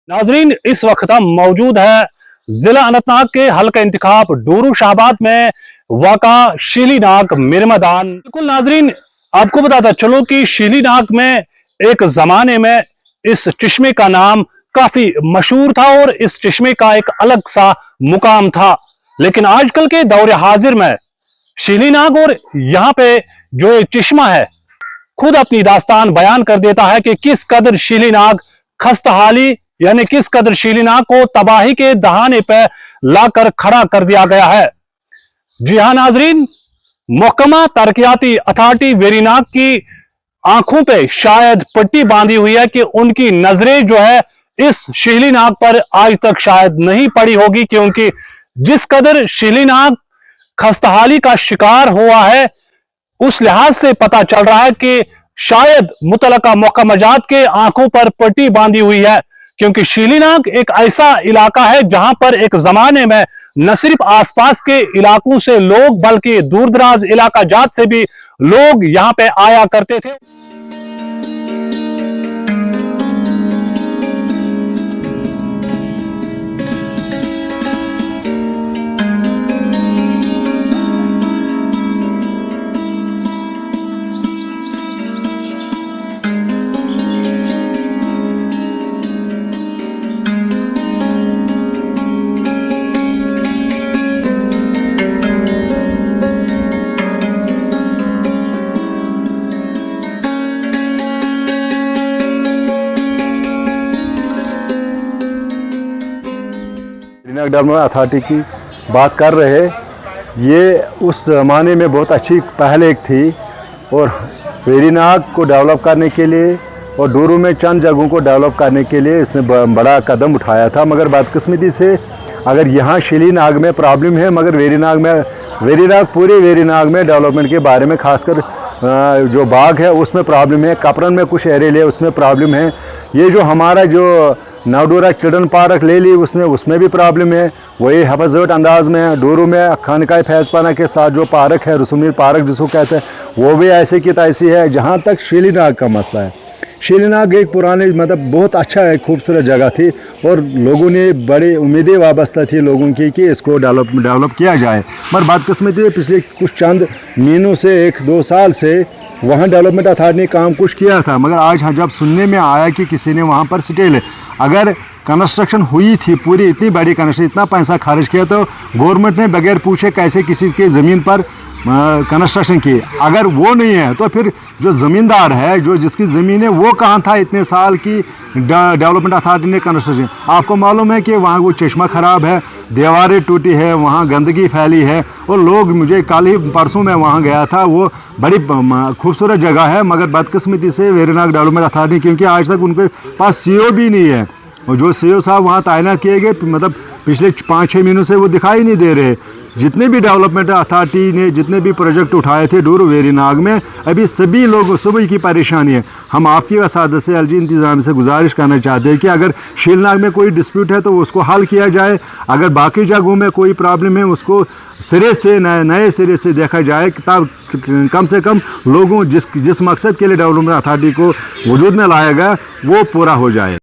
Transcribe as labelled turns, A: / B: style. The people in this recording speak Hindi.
A: नाजरीन, इस वक्त हम मौजूद है जिला अनंतनाग के हल्का इंतखाब डोरू शाहबाद में वाका शीलीनाग मिरमदान। बिल्कुल नाजरीन, आपको बताता चलो कि शीलीनाग में एक जमाने में इस चश्मे का नाम काफी मशहूर था और इस चश्मे का एक अलग सा मुकाम था। लेकिन आजकल के दौर हाजिर में शीलीनाग और यहाँ पे जो एक चश्मा है खुद अपनी दास्तान बयान कर देता है कि किस कदर शीलीनाग खस्तहाली यानी किस कदर शीलीनाग को तबाही के दहाने पर लाकर खड़ा कर दिया गया है। जी हां नाजरीन, महकमा तरक्याती अथॉरिटी वेरीनाग की आंखों पे शायद पट्टी बांधी हुई है कि उनकी नजरें जो है इस शीलीनाग पर आज तक शायद नहीं पड़ी होगी, क्योंकि जिस कदर शीलीनाग खस्तहाली का शिकार हुआ है उस लिहाज से पता चल रहा है कि शायद मुतलका महकमाजात के आंखों पर पट्टी बांधी हुई है, क्योंकि शीलीनाग एक ऐसा इलाका है जहां पर एक जमाने में न सिर्फ आसपास के इलाकों से लोग बल्कि दूर दराज इलाका जात से भी लोग यहां पे आया करते थे।
B: शीलीनाग डेवलपमेंट अथॉरिटी की बात कर रहे हैं। ये उस ज़माने में बहुत अच्छी पहल एक थी और वेरीनाग को डेवलप करने के लिए और डोरू में चंद जगहों को डेवलप करने के लिए इसने बड़ा कदम उठाया था। मगर बदकिस्मती से अगर यहाँ शीलीनाग में प्रॉब्लम है, मगर पूरे वेरीनाग में डेवलपमेंट के बारे में खासकर जो बाग है उसमें प्रॉब्लम है, कपरन में कुछ एरिया है उसमें प्रॉब्लम है। ये जो हमारा जो नवडोरा चिल्ड्रन पार्क ले ली उसमें भी प्रॉब्लम है। वही हफाजत अंदाज में डोरू में खानकाए फैज़पाना के साथ जो पार्क है रसूमीर पार्क जिसको कहते हैं वो भी ऐसे की तैसी है। जहाँ तक शीलीनाग का मसला है, शीलीनाग एक पुराने मतलब बहुत अच्छा है, खूबसूरत जगह थी और लोगों ने बड़ी उम्मीदें वाबस्ता थी लोगों की कि इसको डेवलप किया जाए। मगर बदकिस्मती पिछले कुछ चंद महीनों से 1-2 साल से वहाँ डेवलपमेंट अथॉरिटी ने काम कुछ किया था, मगर आज जब सुनने में आया कि किसी ने वहाँ पर स्टे ले, अगर कंस्ट्रक्शन हुई थी पूरी इतनी बड़ी कंस्ट्रक्शन इतना पैसा खर्च किया तो गवर्नमेंट ने बगैर पूछे कैसे किसी के ज़मीन पर कंस्ट्रक्शन की। अगर वो नहीं है तो फिर जो ज़मींदार है जो जिसकी ज़मीन है वो कहाँ था इतने साल की डेवलपमेंट अथॉरिटी ने कंस्ट्रक्शन। आपको मालूम है कि वहाँ वो चश्मा ख़राब है, दीवारें टूटी है, वहाँ गंदगी फैली है और लोग मुझे कल ही परसों में वहाँ गया था, वो बड़ी खूबसूरत जगह है। मगर बदकिस्मती से वेरीनाग डेवलपमेंट अथॉरिटी क्योंकि आज तक उनके पास सीओ भी नहीं है और जो सीओ साहब वहाँ तैनात किए गए मतलब पिछले 5-6 महीनों से वो दिखाई नहीं दे रहे। जितने भी डेवलपमेंट अथॉरिटी ने जितने भी प्रोजेक्ट उठाए थे डोरू वेरीनाग में, अभी सभी लोगों सुबह की परेशानी है। हम आपकी वसादत से एलजी इंतज़ाम से गुजारिश करना चाहते हैं कि अगर शीलीनाग में कोई डिस्प्यूट है तो उसको हल किया जाए, अगर बाकी जगहों में कोई प्रॉब्लम है उसको सिरे से नए सिरे से देखा जाए, तब कम से कम लोगों जिस मकसद के लिए डेवलपमेंट अथॉरिटी को वजूद में लाया गया वो पूरा हो जाए।